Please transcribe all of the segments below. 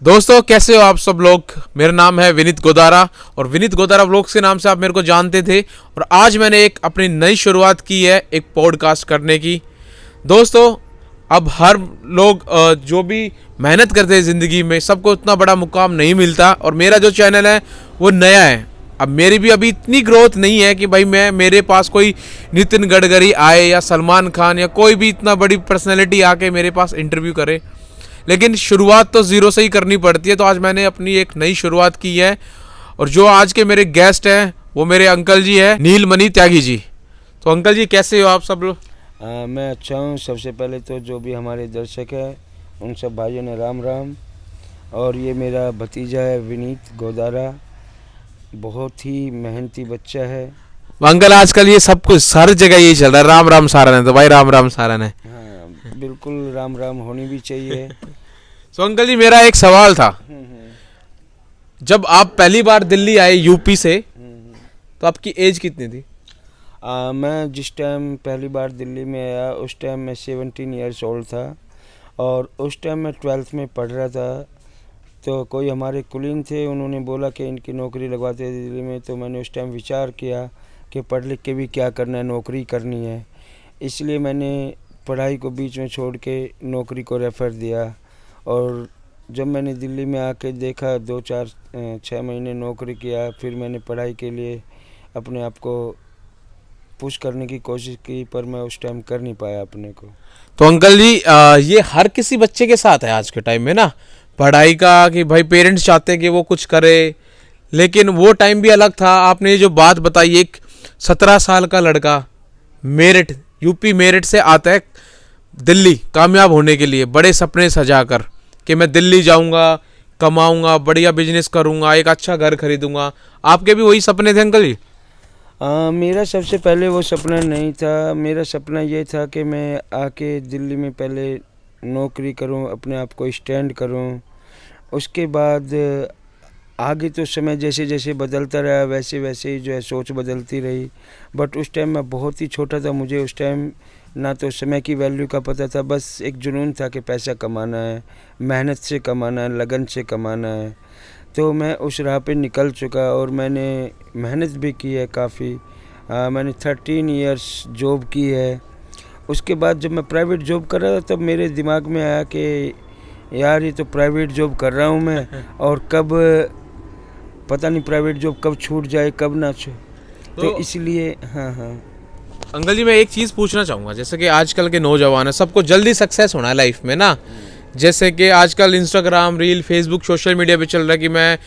दोस्तों कैसे हो आप सब लोग। मेरा नाम है विनीत गोदारा और विनीत गोदारा व्लॉग्स के नाम से आप मेरे को जानते थे। और आज मैंने एक अपनी नई शुरुआत की है एक पॉडकास्ट करने की। दोस्तों अब हर लोग जो भी मेहनत करते हैं ज़िंदगी में सबको उतना बड़ा मुकाम नहीं मिलता। और मेरा जो चैनल है वो नया है। अब मेरी भी अभी इतनी ग्रोथ नहीं है कि भाई मेरे पास कोई नितिन गडकरी आए या सलमान खान या कोई भी इतना बड़ी पर्सनैलिटी आके मेरे पास इंटरव्यू करे। लेकिन शुरुआत तो ज़ीरो से ही करनी पड़ती है। तो आज मैंने अपनी एक नई शुरुआत की है और जो आज के मेरे गेस्ट हैं वो मेरे अंकल जी हैं, नीलमणि त्यागी जी। तो अंकल जी कैसे हो आप सब लोग? मैं अच्छा हूँ। सबसे पहले तो जो भी हमारे दर्शक हैं उन सब भाइयों ने राम राम। और ये मेरा भतीजा है विनीत गोदारा, बहुत ही मेहनती बच्चा है। अंकल आजकल ये सब कुछ हर जगह यही चल रहा है, राम राम सारन है। तो भाई राम राम सारन है। हाँ बिल्कुल, राम राम होनी भी चाहिए। तो अंकल जी मेरा एक सवाल था, जब आप पहली बार दिल्ली आए यूपी से तो आपकी एज कितनी थी? मैं जिस टाइम पहली बार दिल्ली में आया उस टाइम मैं 17 ईयर्स ओल्ड था और उस टाइम मैं 12th में पढ़ रहा था। तो कोई हमारे कुलीन थे, उन्होंने बोला कि इनकी नौकरी लगवाते हैं दिल्ली में। तो मैंने उस टाइम विचार किया कि पढ़ लिख के भी क्या करना है, नौकरी करनी है। इसलिए मैंने पढ़ाई को बीच में छोड़ के नौकरी को रेफ़र दिया। और जब मैंने दिल्ली में आके देखा 6 महीने नौकरी किया, फिर मैंने पढ़ाई के लिए अपने आप को पुश करने की कोशिश की, पर मैं उस टाइम कर नहीं पाया अपने को। तो अंकल जी ये हर किसी बच्चे के साथ है आज के टाइम में ना, पढ़ाई का, कि भाई पेरेंट्स चाहते हैं कि वो कुछ करे। लेकिन वो टाइम भी अलग था। आपने ये जो बात बताई, एक 17 साल का लड़का मेरठ, यूपी मेरठ से आता है दिल्ली कामयाब होने के लिए, बड़े सपने सजाकर कि मैं दिल्ली जाऊंगा, कमाऊंगा, बढ़िया बिजनेस करूंगा, एक अच्छा घर खरीदूंगा। आपके भी वही सपने थे अंकल जी? मेरा सबसे पहले वो सपना नहीं था। मेरा सपना ये था कि मैं आके दिल्ली में पहले नौकरी करूं, अपने आप को स्टैंड करूं। उसके बाद आगे तो समय जैसे जैसे बदलता रहा वैसे वैसे ही जो है सोच बदलती रही। बट उस टाइम मैं बहुत ही छोटा था, मुझे उस टाइम ना तो समय की वैल्यू का पता था, बस एक जुनून था कि पैसा कमाना है, मेहनत से कमाना है, लगन से कमाना है। तो मैं उस राह पे निकल चुका और मैंने मेहनत भी की है काफ़ी। मैंने 13 इयर्स जॉब की है। उसके बाद जब मैं प्राइवेट जॉब कर रहा था तब मेरे दिमाग में आया कि यार ये तो प्राइवेट जॉब कर रहा हूँ मैं, और कब पता नहीं प्राइवेट जॉब कब छूट जाए कब ना छूट। तो इसलिए हाँ अंकल जी मैं एक चीज़ पूछना चाहूँगा, जैसे कि आजकल के नौजवान है, सबको जल्दी सक्सेस होना है लाइफ में ना। जैसे कि आजकल Instagram, reel, Facebook, social media पे चल रहा है कि मैं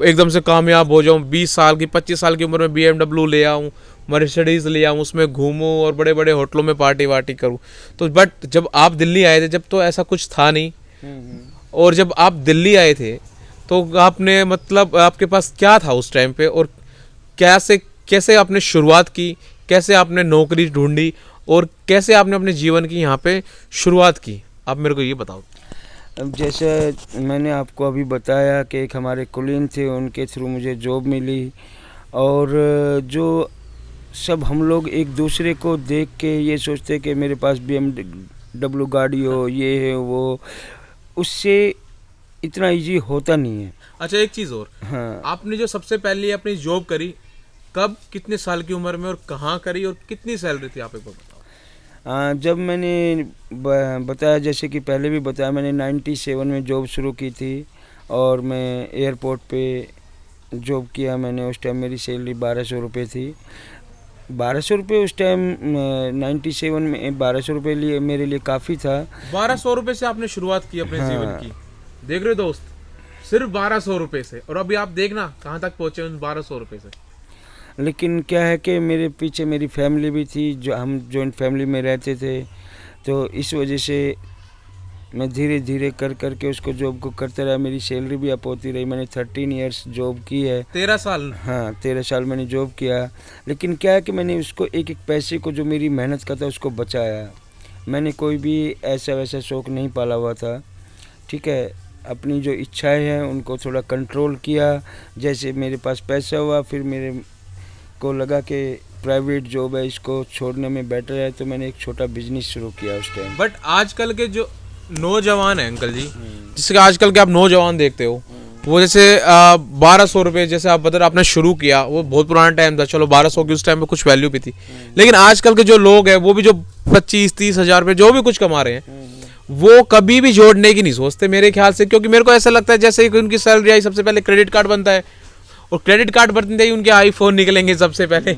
एकदम से कामयाब हो जाऊँ, 20 साल की 25 साल की उम्र में BMW ले आऊँ, मर्सिडीज़ ले आऊँ, उसमें घूमूँ और बड़े बड़े होटलों में पार्टी वार्टी करूँ। तो बट जब आप दिल्ली आए थे जब तो ऐसा कुछ था नहीं। और जब आप दिल्ली आए थे तो आपने मतलब आपके पास क्या था उस टाइम पे, और कैसे आपने शुरुआत की, कैसे आपने नौकरी ढूंढी और कैसे आपने अपने जीवन की यहाँ पे शुरुआत की, आप मेरे को ये बताओ। अब जैसे मैंने आपको अभी बताया कि एक हमारे कुलीन थे, उनके थ्रू मुझे जॉब मिली। और जो सब हम लोग एक दूसरे को देख के ये सोचते कि मेरे पास BMW गाड़ी हो, ये है वो, उससे इतना इजी होता नहीं है। अच्छा एक चीज़ और, हाँ, आपने जो सबसे पहले अपनी जॉब करी कब, कितने साल की उम्र में और कहाँ करी और कितनी सैलरी थी, आप एक बार बताओ। जब मैंने बताया, जैसे कि पहले भी बताया, मैंने 97 में जॉब शुरू की थी और मैं एयरपोर्ट पे जॉब किया। मैंने उस टाइम मेरी सैलरी 1200 रुपये थी। 1200 रुपये उस टाइम 97 में 1200 रुपये लिए मेरे लिए काफ़ी था। 1200 रुपये से आपने शुरुआत की अपने जीवन की, देख रहे हो दोस्त, सिर्फ 1200 रुपये से। और अभी आप देखना कहाँ तक पहुँचे उन 1200 रुपये से। लेकिन क्या है कि मेरे पीछे मेरी फैमिली भी थी, जो हम जॉइंट फैमिली में रहते थे। तो इस वजह से मैं धीरे धीरे कर के उसको जॉब को करते रहा। मेरी सैलरी भी अप होती रही। मैंने 13 इयर्स जॉब की है। 13 साल? हाँ 13 साल मैंने जॉब किया। लेकिन क्या है कि मैंने उसको एक एक पैसे को जो मेरी मेहनत का था उसको बचाया। मैंने कोई भी ऐसा वैसा शौक़ नहीं पाला हुआ था, ठीक है। अपनी जो इच्छाएं हैं उनको थोड़ा कंट्रोल किया। जैसे मेरे पास पैसा हुआ, फिर मेरे को लगा कि प्राइवेट जॉब है, इसको छोड़ने में बेटर है, तो मैंने एक छोटा बिजनेस शुरू किया उस टाइम। बट आजकल के जो नौजवान है अंकल जी, जिसके आजकल के आप नौजवान देखते हो, वो जैसे 1200 रुपये जैसे आप बता आपने शुरू किया, वो बहुत पुराना टाइम था, चलो 1200 की उस टाइम में कुछ वैल्यू भी थी, लेकिन आजकल के जो लोग हैं वो भी जो 25-30 हज़ार रुपये जो भी कुछ कमा रहे हैं वो कभी भी जोड़ने की नहीं सोचते मेरे ख्याल से, क्योंकि मेरे को ऐसा लगता है जैसे ही उनकी सैलरी आई सबसे पहले क्रेडिट कार्ड बनता है, और क्रेडिट कार्ड बनते ही उनके आईफोन निकलेंगे सबसे पहले,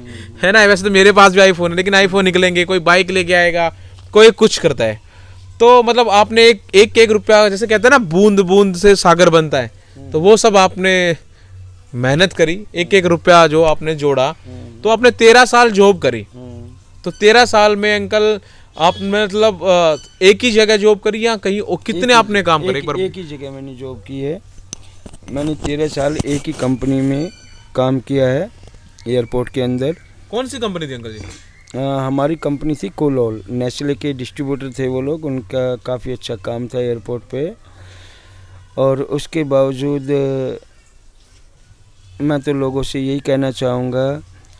है ना। वैसे तो मेरे पास भी आईफोन है, लेकिन आईफोन निकलेंगे, कोई बाइक लेके आएगा, कोई कुछ करता है। तो मतलब आपने एक रुपया, जैसे कहते हैं ना बूंद बूंद से सागर बनता है, तो वो सब आपने मेहनत करी, एक रुपया जो आपने जोड़ा, तो आपने 13 साल जॉब करी, तो 13 साल में अंकल आप मतलब एक ही जगह जॉब करी या कहीं कितने आपने काम करे? एक ही जगह मैंने जॉब की है। मैंने 13 साल एक ही कंपनी में काम किया है, एयरपोर्ट के अंदर। कौन सी कंपनी थी अंकल जी? हमारी कंपनी थी कोलोल, नेस्ले के डिस्ट्रीब्यूटर थे वो लोग, उनका काफ़ी अच्छा काम था एयरपोर्ट पे। और उसके बावजूद मैं तो लोगों से यही कहना चाहूँगा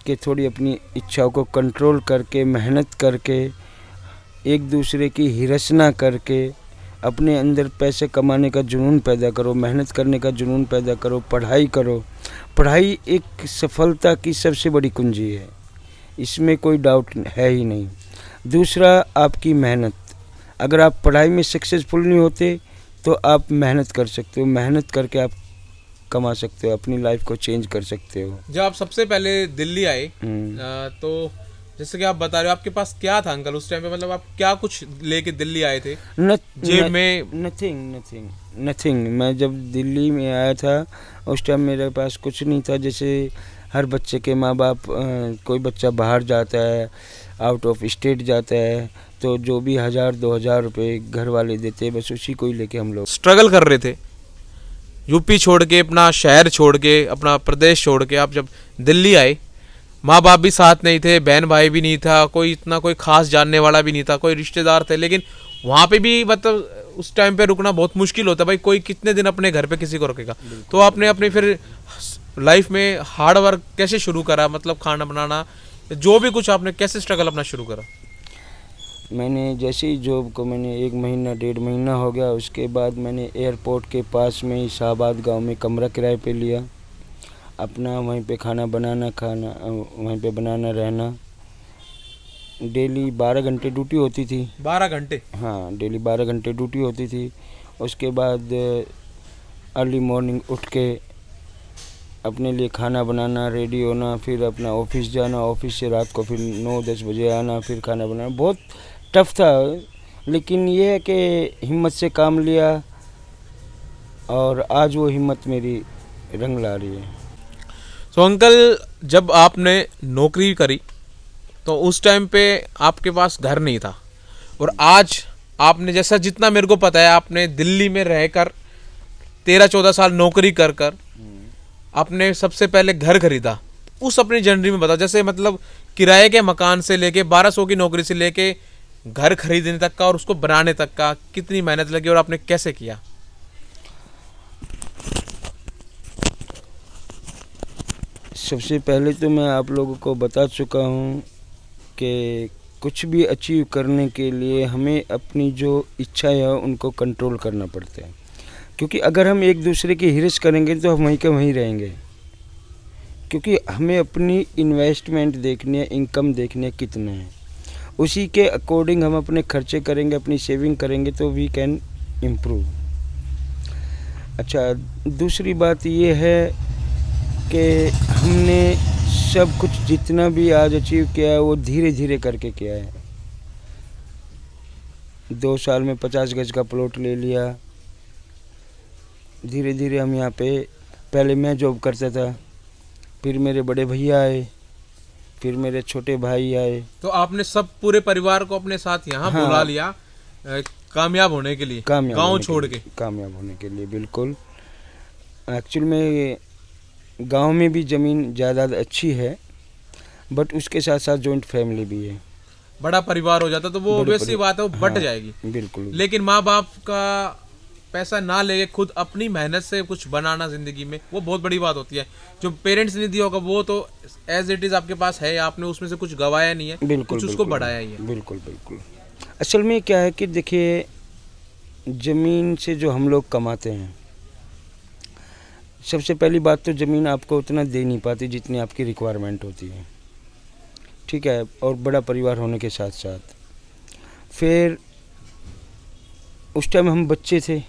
कि थोड़ी अपनी इच्छाओं को कंट्रोल करके, मेहनत करके, एक दूसरे की हिरस ना करके अपने अंदर पैसे कमाने का जुनून पैदा करो, मेहनत करने का जुनून पैदा करो, पढ़ाई करो। पढ़ाई एक सफलता की सबसे बड़ी कुंजी है, इसमें कोई डाउट है ही नहीं। दूसरा, आपकी मेहनत। अगर आप पढ़ाई में सक्सेसफुल नहीं होते तो आप मेहनत कर सकते हो, मेहनत करके आप कमा सकते हो, अपनी लाइफ को चेंज कर सकते हो। जब आप सबसे पहले दिल्ली आए तो जैसे कि आप बता रहे हो आपके पास क्या था अंकल उस टाइम पे, मतलब आप क्या कुछ लेके दिल्ली आए थे? जेब में नथिंग। मैं जब दिल्ली में आया था उस टाइम मेरे पास कुछ नहीं था। जैसे हर बच्चे के माँ बाप, कोई बच्चा बाहर जाता है, आउट ऑफ स्टेट जाता है, तो जो भी 1000-2000 रुपये घर वाले देते हैं, बस उसी को ही लेके हम लोग स्ट्रगल कर रहे थे। यूपी छोड़ के, अपना शहर छोड़ के, अपना प्रदेश छोड़ के आप जब दिल्ली आए, माँ बाप भी साथ नहीं थे, बहन भाई भी नहीं था, कोई इतना कोई खास जानने वाला भी नहीं था, कोई रिश्तेदार थे, लेकिन वहाँ पे भी मतलब उस टाइम पे रुकना बहुत मुश्किल होता है भाई, कोई कितने दिन अपने घर पे किसी को रखेगा। तो आपने अपने फिर लाइफ में हार्ड वर्क कैसे शुरू करा, मतलब खाना बनाना, जो भी कुछ आपने कैसे स्ट्रगल अपना शुरू करा? मैंने जैसे ही जॉब को मैंने 1 महीना 1.5 महीना हो गया, उसके बाद मैंने एयरपोर्ट के पास में ही शाहबाद गांव में कमरा किराए पे लिया, अपना वहीं पे खाना वहीं पे बनाना रहना। डेली 12 घंटे ड्यूटी होती थी। 12 घंटे? हाँ, डेली 12 घंटे ड्यूटी होती थी। उसके बाद अर्ली मॉर्निंग उठ के अपने लिए खाना बनाना, रेडी होना, फिर अपना ऑफिस जाना, ऑफिस से रात को फिर 9-10 बजे आना, फिर खाना बनाना। बहुत टफ था, लेकिन ये है कि हिम्मत से काम लिया और आज वो हिम्मत मेरी रंग ला रही है। तो अंकल जब आपने नौकरी करी तो उस टाइम पे आपके पास घर नहीं था, और आज आपने, जैसा जितना मेरे को पता है, आपने दिल्ली में रहकर 13-14 साल नौकरी कर कर आपने सबसे पहले घर खरीदा। उस अपनी जर्नी में बताओ, जैसे मतलब किराए के मकान से लेके 1200 की नौकरी से लेके घर खरीदने तक का और उसको बनाने तक का कितनी मेहनत लगी और आपने कैसे किया? सबसे पहले तो मैं आप लोगों को बता चुका हूँ कि कुछ भी अचीव करने के लिए हमें अपनी जो इच्छा है उनको कंट्रोल करना पड़ता है, क्योंकि अगर हम एक दूसरे की हिरिस करेंगे तो हम वहीं के वहीं रहेंगे। क्योंकि हमें अपनी इन्वेस्टमेंट देखनी है, इनकम देखनी है कितना है, उसी के अकॉर्डिंग हम अपने खर्चे करेंगे, अपनी सेविंग करेंगे तो वी कैन इम्प्रूव। अच्छा, दूसरी बात ये है कि हमने सब कुछ जितना भी आज अचीव किया है वो धीरे धीरे करके किया है। 2 साल में 50 गज का प्लॉट ले लिया। धीरे धीरे हम यहाँ पे, पहले मैं जॉब करता था, फिर मेरे बड़े भैया आए, फिर मेरे छोटे भाई आए। तो आपने सब पूरे परिवार को अपने साथ यहाँ बुला लिया कामयाब होने के लिए, गाँव छोड़ के? कामयाब होने के लिए, बिल्कुल। एक्चुअल में गांव में भी ज़मीन जायदाद अच्छी है, बट उसके साथ साथ जॉइंट फैमिली भी है। बड़ा परिवार हो जाता तो वो वैसी बात है, वो बट जाएगी। बिल्कुल। लेकिन माँ बाप का पैसा ना लेके खुद अपनी मेहनत से कुछ बनाना जिंदगी में, वो बहुत बड़ी बात होती है। जो पेरेंट्स ने दिया होगा वो तो एज इट इज आपके पास है, आपने उसमें से कुछ गवाया नहीं है, बिल्कुल, कुछ उसको बढ़ाया ही है। बिल्कुल बिल्कुल। असल में क्या है कि देखिए, ज़मीन से जो हम लोग कमाते हैं, सबसे पहली बात तो ज़मीन आपको उतना दे नहीं पाती जितनी आपकी रिक्वायरमेंट होती है, ठीक है। और बड़ा परिवार होने के साथ साथ फिर उस टाइम हम बच्चे थे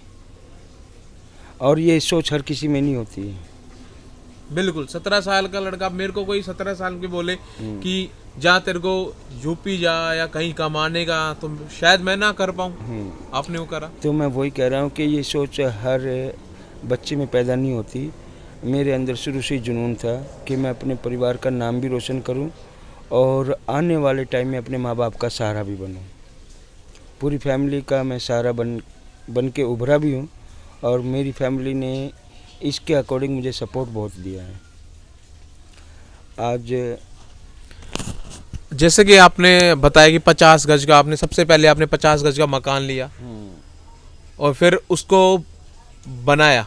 और ये सोच हर किसी में नहीं होती है। बिल्कुल 17 साल का लड़का, मेरे को कोई 17 साल के बोले कि जा तेरे को यूपी जा या कहीं कमाने का, तो शायद मैं ना कर पाऊँ। आपने वो करा। तो मैं वही कह रहा हूँ कि ये सोच हर बच्चे में पैदा नहीं होती। मेरे अंदर शुरू से ही जुनून था कि मैं अपने परिवार का नाम भी रोशन करूँ और आने वाले टाइम में अपने माँ बाप का सहारा भी बनूँ। पूरी फैमिली का मैं सहारा बन के उभरा भी हूँ और मेरी फैमिली ने इसके अकॉर्डिंग मुझे सपोर्ट बहुत दिया है। आज जैसे कि आपने बताया कि 50 गज का आपने सबसे पहले आपने 50 गज का मकान लिया और फिर उसको बनाया।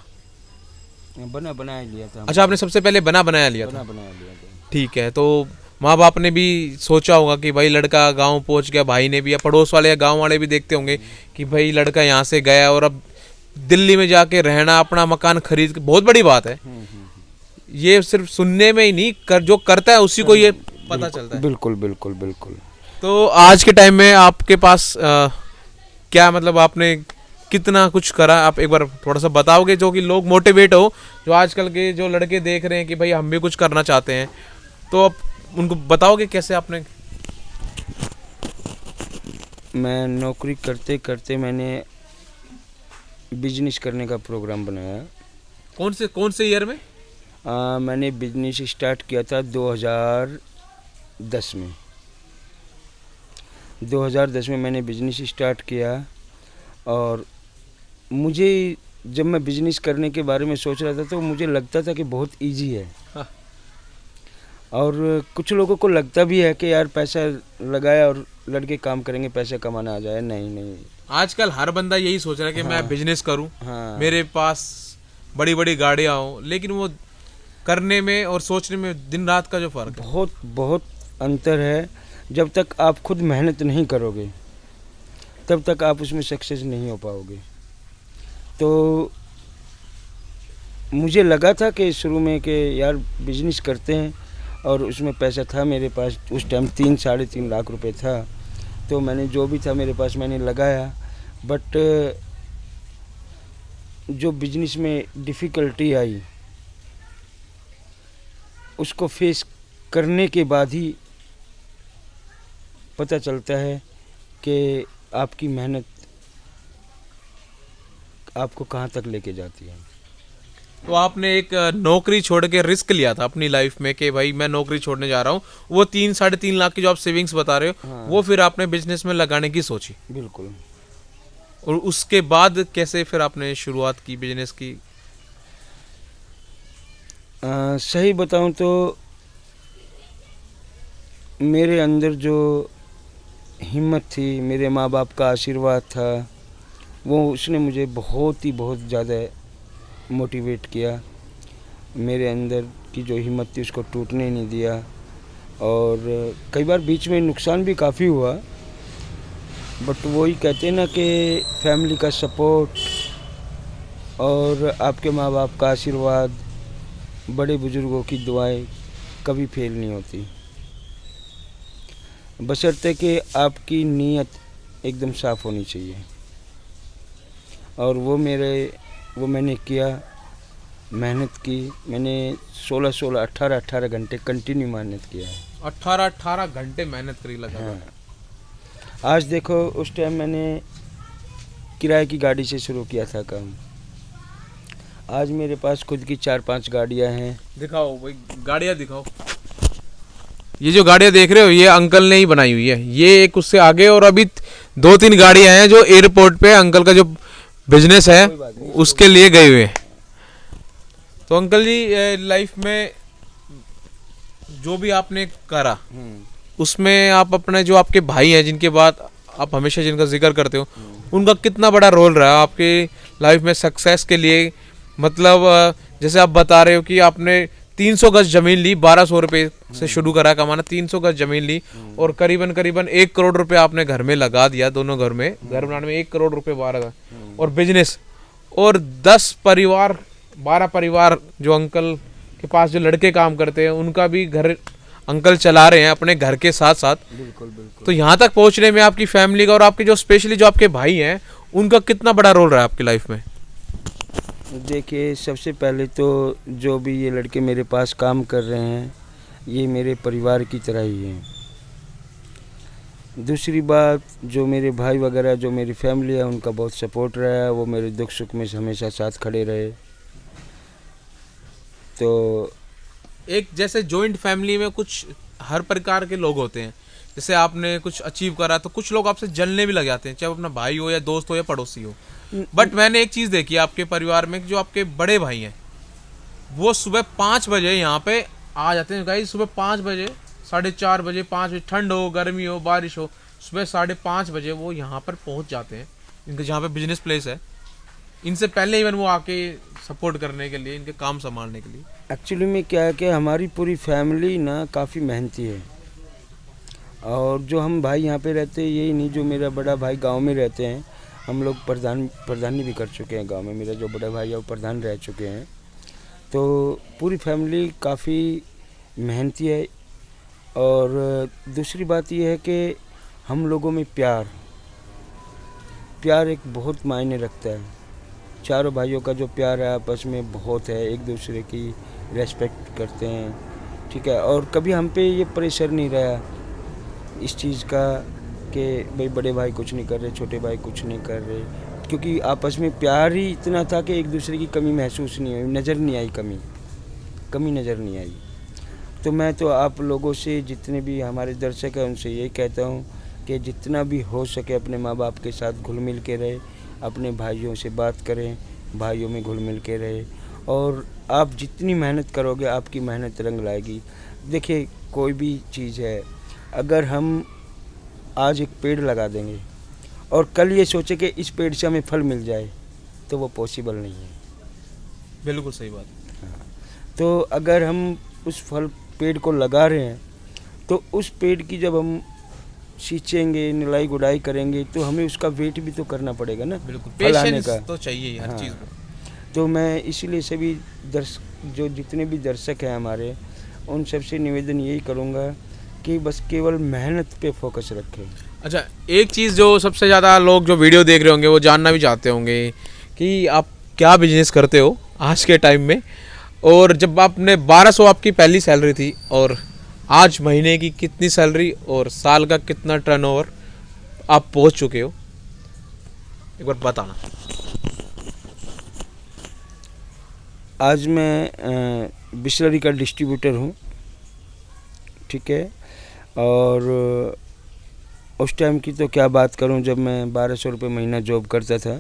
बनाया लिया था। अच्छा, आपने सबसे पहले बनाया लिया था। बनाया लिया था। ठीक है, तो माँ बाप ने भी सोचा होगा कि भाई लड़का गांव पहुंच गया, भाई ने भी या पड़ोस वाले या गांव वाले भी देखते होंगे कि भाई लड़का यहाँ से गया और अब दिल्ली में जाके रहना, अपना मकान खरीद के, बहुत बड़ी बात है। ये सिर्फ सुनने में ही नहीं, जो करता है उसी को ये पता चलता है। बिल्कुल बिल्कुल बिल्कुल। तो आज के टाइम में आपके पास क्या मतलब आपने कितना कुछ करा, आप एक बार थोड़ा सा बताओगे, जो कि लोग मोटिवेट हो, जो आजकल के जो लड़के देख रहे हैं कि भाई हम भी कुछ करना चाहते हैं, तो आप उनको बताओगे कैसे आपने। मैं नौकरी करते करते मैंने बिजनेस करने का प्रोग्राम बनाया। कौन से ईयर में? मैंने बिजनेस स्टार्ट किया था 2010 में। 2010 में मैंने बिजनेस स्टार्ट किया और मुझे जब मैं बिजनेस करने के बारे में सोच रहा था तो मुझे लगता था कि बहुत इजी है। हाँ। और कुछ लोगों को लगता भी है कि यार पैसा लगाया और लड़के काम करेंगे, पैसा कमाना आ जाए। नहीं नहीं, आजकल हर बंदा यही सोच रहा है कि मैं बिजनेस करूं, मेरे पास बड़ी बड़ी गाड़ियां हो, लेकिन वो करने में और सोचने में दिन रात का जो फर्क है, बहुत बहुत अंतर है। जब तक आप खुद मेहनत नहीं करोगे तब तक आप उसमें सक्सेस नहीं हो पाओगे। तो मुझे लगा था कि शुरू में कि यार बिजनेस करते हैं, और उसमें पैसा था मेरे पास उस टाइम 3-3.5 लाख रुपए था। तो मैंने जो भी था मेरे पास मैंने लगाया, बट जो बिजनेस में डिफ़िकल्टी आई उसको फेस करने के बाद ही पता चलता है कि आपकी मेहनत आपको कहाँ तक लेके जाती है। तो आपने एक नौकरी छोड़ के रिस्क लिया था अपनी लाइफ में कि भाई मैं नौकरी छोड़ने जा रहा हूँ, वो 3-3.5 लाख की जो आप सेविंग्स बता रहे हो, हाँ। वो फिर आपने बिजनेस में लगाने की सोची। बिल्कुल। और उसके बाद कैसे फिर आपने शुरुआत की बिजनेस की? सही बताऊं तो मेरे अंदर जो हिम्मत थी, मेरे माँ बाप का आशीर्वाद था, वो उसने मुझे बहुत ज़्यादा मोटिवेट किया। मेरे अंदर की जो हिम्मत थी उसको टूटने नहीं दिया। और कई बार बीच में नुकसान भी काफ़ी हुआ, बट वही कहते हैं ना कि फैमिली का सपोर्ट और आपके माँ बाप का आशीर्वाद, बड़े बुजुर्गों की दुआएं कभी फेल नहीं होती, बशर्ते कि आपकी नीयत एकदम साफ़ होनी चाहिए। और वो मैंने किया, मेहनत की। मैंने 16 18 घंटे कंटिन्यू मेहनत किया है। 18 घंटे मेहनत करी लगा। हाँ। आज देखो, उस टाइम मैंने किराए की गाड़ी से शुरू किया था काम। आज मेरे पास खुद की 4-5 गाड़ियाँ हैं। दिखाओ भाई, गाड़ियाँ दिखाओ। ये जो गाड़ियाँ देख रहे हो ये अंकल ने ही बनाई हुई है। ये एक उससे आगे और अभी 2-3 गाड़ियाँ हैं जो एयरपोर्ट पे अंकल का जो बिजनेस है उसके लिए गए हुए हैं। तो अंकल जी, लाइफ में जो भी आपने करा उसमें आप अपने जो आपके भाई हैं जिनके बाद आप हमेशा जिनका जिक्र करते हो, उनका कितना बड़ा रोल रहा आपके लाइफ में सक्सेस के लिए? मतलब जैसे आप बता रहे हो कि आपने 300 गज जमीन ली, 1200 रुपये से शुरू करा कमाना, 300 गज जमीन ली और करीबन करीबन 1 करोड़ रुपए आपने घर में लगा दिया, दोनों घर में, घर बनाने में 1 करोड़ रुपए 12 और बिजनेस, और 10 परिवार 12 परिवार जो अंकल के पास जो लड़के काम करते हैं उनका भी घर अंकल चला रहे हैं अपने घर के साथ साथ। बिल्कुल बिल्कुल। तो यहाँ तक पहुँचने में आपकी फैमिली का और आपके जो स्पेशली जो आपके भाई हैं उनका कितना बड़ा रोल रहा है आपकी लाइफ में? देखिए, सबसे पहले तो जो भी ये लड़के मेरे पास काम कर रहे हैं ये मेरे परिवार की तरह ही हैं। दूसरी बात, जो मेरे भाई वगैरह जो मेरी फैमिली है उनका बहुत सपोर्ट रहा है, वो मेरे दुख सुख में हमेशा साथ खड़े रहे। तो एक जैसे जॉइंट फैमिली में कुछ हर प्रकार के लोग होते हैं, जैसे आपने कुछ अचीव करा तो कुछ लोग आपसे जलने भी लग जाते हैं, चाहे अपना भाई हो या दोस्त हो या पड़ोसी हो। बट मैंने एक चीज़ देखी आपके परिवार में, जो आपके बड़े भाई हैं वो सुबह 5 बजे यहाँ पे आ जाते हैं। गाइस सुबह 5 बजे, 4:30 बजे, 5 बजे, ठंड हो गर्मी हो बारिश हो, सुबह 5:30 बजे वो यहाँ पर पहुँच जाते हैं, इनके जहाँ पे बिजनेस प्लेस है। इनसे पहले इवन वो आके सपोर्ट करने के लिए, इनके काम संभालने के लिए। एक्चुअली में क्या है कि हमारी पूरी फैमिली ना काफ़ी मेहनती है, और जो हम भाई यहाँ पे रहते हैं यही नहीं, जो मेरा बड़ा भाई गांव में रहते हैं, हम लोग प्रधानी भी कर चुके हैं गांव में, मेरा जो बड़ा भाई है वो प्रधान रह चुके हैं। तो पूरी फैमिली काफ़ी मेहनती है। और दूसरी बात यह है कि हम लोगों में प्यार एक बहुत मायने रखता है। चारों भाइयों का जो प्यार है आपस में बहुत है, एक दूसरे की रेस्पेक्ट करते हैं, ठीक है। और कभी हम पे ये प्रेशर नहीं रहा इस चीज़ का कि भाई बड़े भाई कुछ नहीं कर रहे, छोटे भाई कुछ नहीं कर रहे, क्योंकि आपस में प्यार ही इतना था कि एक दूसरे की कमी महसूस नहीं हुई, नज़र नहीं आई, कमी नज़र नहीं आई। तो मैं तो आप लोगों से, जितने भी हमारे दर्शक हैं उनसे यही कहता हूँ कि जितना भी हो सके अपने माँ बाप के साथ घुल मिल के रहे, अपने भाइयों से बात करें, भाइयों में घुल मिल के रहे, और आप जितनी मेहनत करोगे आपकी मेहनत रंग लाएगी। देखिए, कोई भी चीज़ है, अगर हम आज एक पेड़ लगा देंगे और कल ये सोचे कि इस पेड़ से हमें फल मिल जाए, तो वो पॉसिबल नहीं है। बिल्कुल सही बात। तो अगर हम उस पेड़ को लगा रहे हैं तो उस पेड़ की जब हम सींचेंगे, निराई गुड़ाई करेंगे, तो हमें उसका वेट भी तो करना पड़ेगा ना, बिल्कुल फल आने पेशेंस का। तो चाहिए हर हाँ। चीज़ में। तो मैं इसीलिए सभी जो जितने भी दर्शक हैं हमारे, उन सबसे निवेदन यही करूँगा कि बस केवल मेहनत पे फोकस रखें। अच्छा, एक चीज़ जो सबसे ज़्यादा लोग जो वीडियो देख रहे होंगे वो जानना भी चाहते होंगे कि आप क्या बिजनेस करते हो आज के टाइम में, और जब आपने 1200 आपकी पहली सैलरी थी और आज महीने की कितनी सैलरी और साल का कितना टर्नओवर आप पहुंच चुके हो, एक बार बताना। आज मैं बिस्लरी का डिस्ट्रीब्यूटर हूँ, ठीक है। और उस टाइम की तो क्या बात करूँ, जब मैं 1200 रुपये महीना जॉब करता था,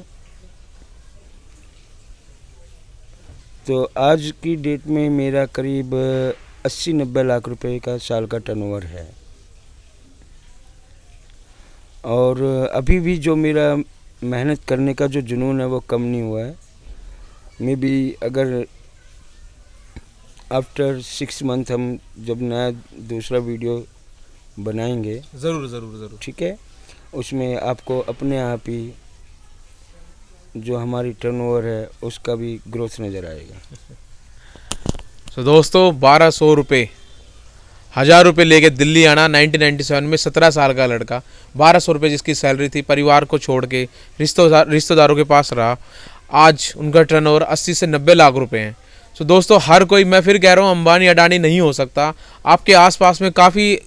तो आज की डेट में मेरा करीब 80-90 लाख रुपए का साल का टर्नओवर है। और अभी भी जो मेरा मेहनत करने का जो जुनून है वो कम नहीं हुआ है। मे बी अगर आफ्टर 6 मंथ हम जब नया दूसरा वीडियो बनाएंगे, ज़रूर ज़रूर ज़रूर, ठीक है, उसमें आपको अपने आप ही जो हमारी टर्नओवर है उसका भी ग्रोथ नज़र आएगा। तो दोस्तों 1200 रुपये, 1000 रुपये लेके दिल्ली आना 1997 में, 17 साल का लड़का, 1200 रुपये जिसकी सैलरी थी, परिवार को छोड़ के रिश्तेदारों के पास रहा, आज उनका टर्नओवर 80 से 90 लाख रुपए हैं। तो दोस्तों हर कोई, मैं फिर कह रहा हूँ, अंबानी अडानी नहीं हो सकता। आपके आसपास में काफ़ी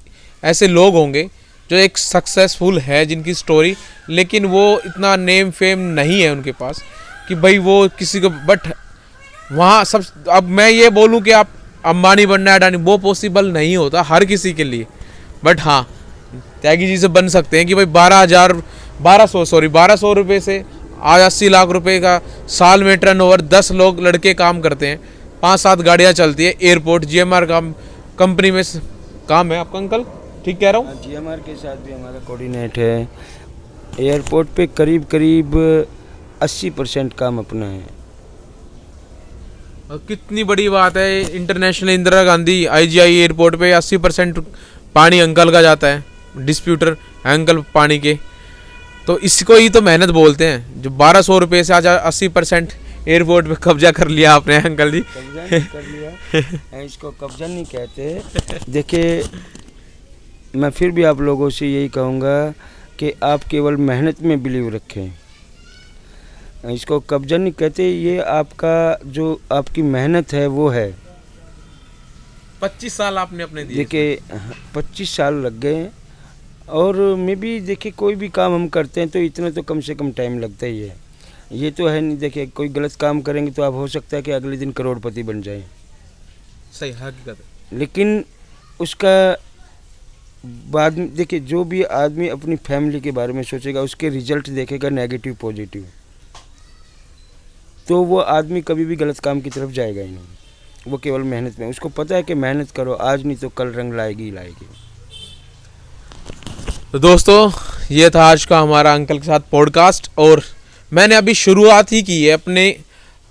ऐसे लोग होंगे जो एक सक्सेसफुल है जिनकी स्टोरी, लेकिन वो इतना नेम फेम नहीं है उनके पास कि भाई वो किसी को, बट वहाँ सब, अब मैं ये बोलूँ कि आप अंबानी बनना है, अडानी, वो पॉसिबल नहीं होता हर किसी के लिए। बट हाँ, त्यागी जी से बन सकते हैं कि भाई 1200 रुपये से आज 80 लाख रुपए का साल में टर्नओवर, 10 लोग लड़के काम करते हैं, 5-7 गाड़ियाँ चलती है, एयरपोर्ट GMR कंपनी में काम है आपका अंकल, ठीक कह रहा हूँ? GMR के साथ भी हमारा कोऑर्डिनेट है। एयरपोर्ट पे करीब 80% काम अपना है। और कितनी बड़ी बात है, international Indira Gandhi IGI airport पे 80% पानी अंकल का जाता है, डिस्प्यूटर अंकल पानी के। तो इसको ही तो मेहनत बोलते हैं, जो 1200 रुपये से आज 80% एयरपोर्ट पे कब्जा कर लिया आपने अंकल जी। कब्जा नहीं कर लिया, इसको कब्जा नहीं कहते। देखिए, मैं फिर भी आप लोगों से यही कहूँगा कि आप केवल मेहनत में बिलीव रखें, इसको कब्जा नहीं कहते। ये आपका जो आपकी मेहनत है वो है। 25 साल आपने अपने दिए। देखिए 25 साल लग गए, और मैं भी देखिए कोई भी काम हम करते हैं तो इतना तो कम से कम टाइम लगता ही है। ये तो है नहीं, देखिए कोई गलत काम करेंगे तो आप हो सकता है कि अगले दिन करोड़पति बन जाएं, सही हकीकत है। लेकिन उसका बाद में देखिए, जो भी आदमी अपनी फैमिली के बारे में सोचेगा, उसके रिजल्ट देखेगा नेगेटिव पॉजिटिव, तो वो आदमी कभी भी गलत काम की तरफ जाएगा ही नहीं। वो केवल मेहनत में, उसको पता है कि मेहनत करो, आज नहीं तो कल रंग लाएगी ही लाएगी। तो दोस्तों, ये था आज का हमारा अंकल के साथ पॉडकास्ट, और मैंने अभी शुरुआत ही की है अपने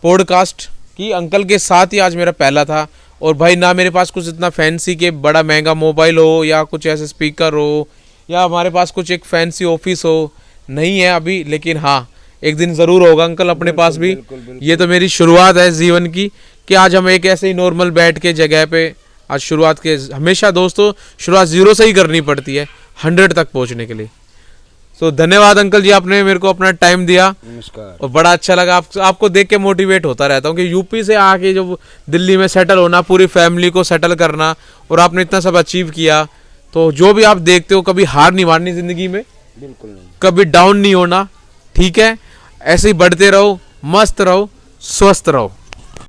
पॉडकास्ट की। अंकल के साथ ही आज मेरा पहला था। और भाई, ना मेरे पास कुछ इतना फैंसी के बड़ा महंगा मोबाइल हो, या कुछ ऐसे स्पीकर हो, या हमारे पास कुछ एक फैंसी ऑफिस हो, नहीं है अभी। लेकिन हाँ, एक दिन ज़रूर होगा अंकल अपने पास भी। ये तो मेरी शुरुआत है जीवन की, कि आज हम एक ऐसे ही नॉर्मल बैठ के जगह पे आज शुरुआत के। हमेशा दोस्तों शुरुआत 0 से ही करनी पड़ती है 100 तक पहुंचने के लिए। तो धन्यवाद अंकल जी, आपने मेरे को अपना टाइम दिया। नमस्कार। और बड़ा अच्छा लगा आपको देख के मोटिवेट होता रहता हूँ कि यूपी से आके जो दिल्ली में सेटल होना, पूरी फैमिली को सेटल करना, और आपने इतना सब अचीव किया। तो जो भी आप देखते हो, कभी हार नहीं माननी ज़िंदगी में, बिल्कुल नहीं, कभी डाउन नहीं होना, ठीक है? ऐसे ही बढ़ते रहो, मस्त रहो, स्वस्थ रहो।